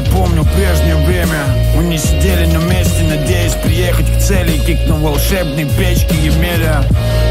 Я помню прежнее время. Мы не сидели на месте, надеясь приехать к цели, и кик на волшебной печке Емеля.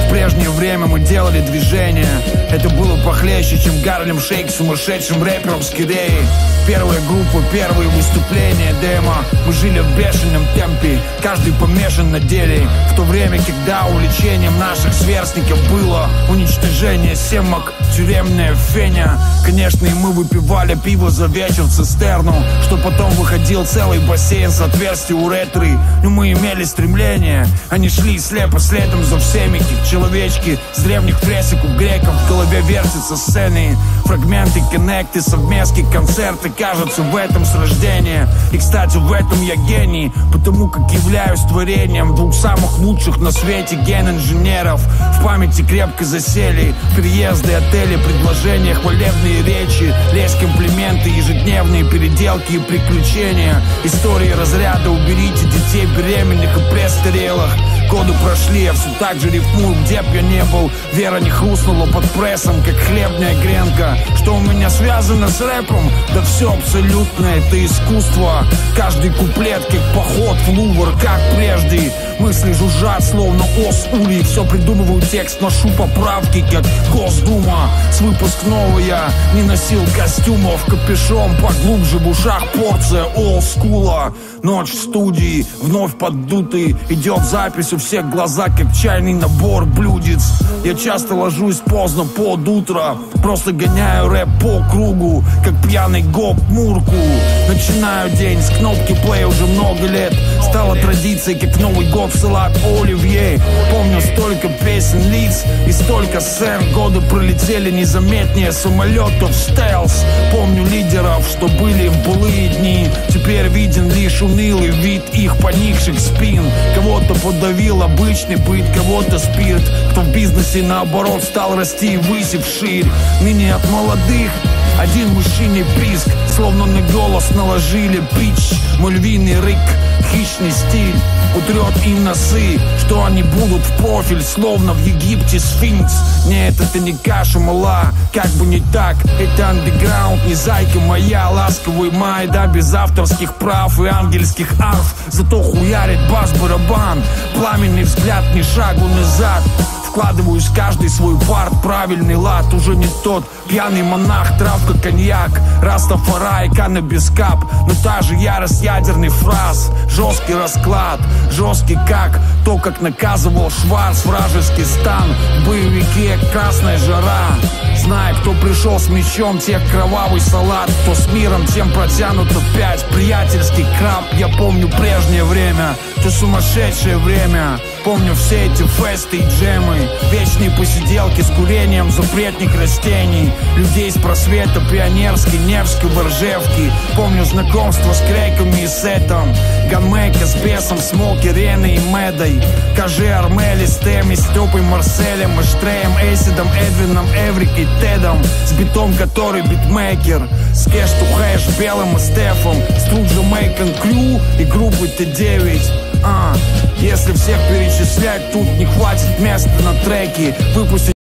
В прежнее время мы делали движение. Это было похлеще, чем Гарлем Шейк сумасшедшим рэпером с Киреей. Первая группа, первые выступления, демо. Мы жили в бешеном темпе, каждый помешан на деле. В то время, когда увлечением наших сверстников было уничтожение семок, тюремная феня. Конечно, и мы выпивали пиво за вечер в цистерну, что потом выходил целый бассейн с отверстия уретры. Но мы имели стремление, они шли слепо следом за всеми, как человечки с древних фресок у греков. В голове вертятся сцены, фрагменты, коннекты, совместки, концерты. Кажется, в этом с рождения. И, кстати, в этом я гений, потому как являюсь творением двух самых лучших на свете ген-инженеров. В памяти крепко засели переезды, отели, предложения, хвалебные речи, лезь, комплименты, ежедневные переделки и приключения. Истории разряда «Уберите детей беременных и престарелых». Годы прошли, я все так же рифмую, где б я не был. Вера не хрустнула под прессом, как хлебная гренка. Что у меня связано с рэпом? Да все абсолютно, это искусство. Каждый куплет, как поход в Лувр, как прежде. Мысли жужжат, словно ос улей. Все придумываю текст, ношу поправки, как Госдума. С выпускного я не носил костюмов, капюшон поглубже, в ушах порция олдскула. Ночь в студии, вновь поддутый, идет запись, у всех глаза, как чайный набор блюдец. Я часто ложусь поздно под утро, просто гоняю рэп по кругу, как пьяный гоп Мурку. Начинаю день с кнопки плей уже много лет. Стала традицией, как Новый год салат оливье. Помню столько песен, лиц и столько сцен. Годы пролетели незаметнее самолетов стелс. Помню лидеров, что были в былые дни. Теперь виден лишь унылый вид их поникших спин. Кого-то подавил обычный быт, кого-то спирт. Кто в бизнесе наоборот стал расти выше вширь. Ныне от молодых один мужчиний писк, словно на голос наложили бич. Мой львиный рык, хищный стиль утрет им носы, что они будут в профиль, словно в Египте сфинкс. Нет, это не каша мала, как бы не так. Это андеграунд, не зайка моя. Ласковый май, да, без авторских прав и ангельских арф. Зато хуярит бас-барабан, пламенный взгляд, ни шагу назад. Вкладываюсь в каждый свой парт, правильный лад. Уже не тот пьяный монах, травка, коньяк, Растафарай, каннабис-кап. Но та же ярость, ядерный фраз. Жесткий расклад, жесткий как то, как наказывал Шварц вражеский стан. В боевике красная жара. Знай, кто пришел с мечом, тех кровавый салат. Кто с миром, тем протянут опять приятельский краб. Я помню прежнее время, то сумасшедшее время. Помню все эти фесты и джемы, вечные посиделки с курением запретных растений. Людей с просвета Пионерской, Невской, Ржевки. Помню знакомство с крейками и сетом, ганмейка с бесом, смоки, Реной и Медой. Кажи, Армели, Стеми, Степой, Марселем, Эштреем, Эйсидом, Эдвином, Эврикой, Тедом. С битом, который битмейкер, с Кэш ту Хэш, Белым и Стефом, с Тру Джамейкан Крю и группой Т9. Если всех перечислять, тут не хватит места на треке. Выпустить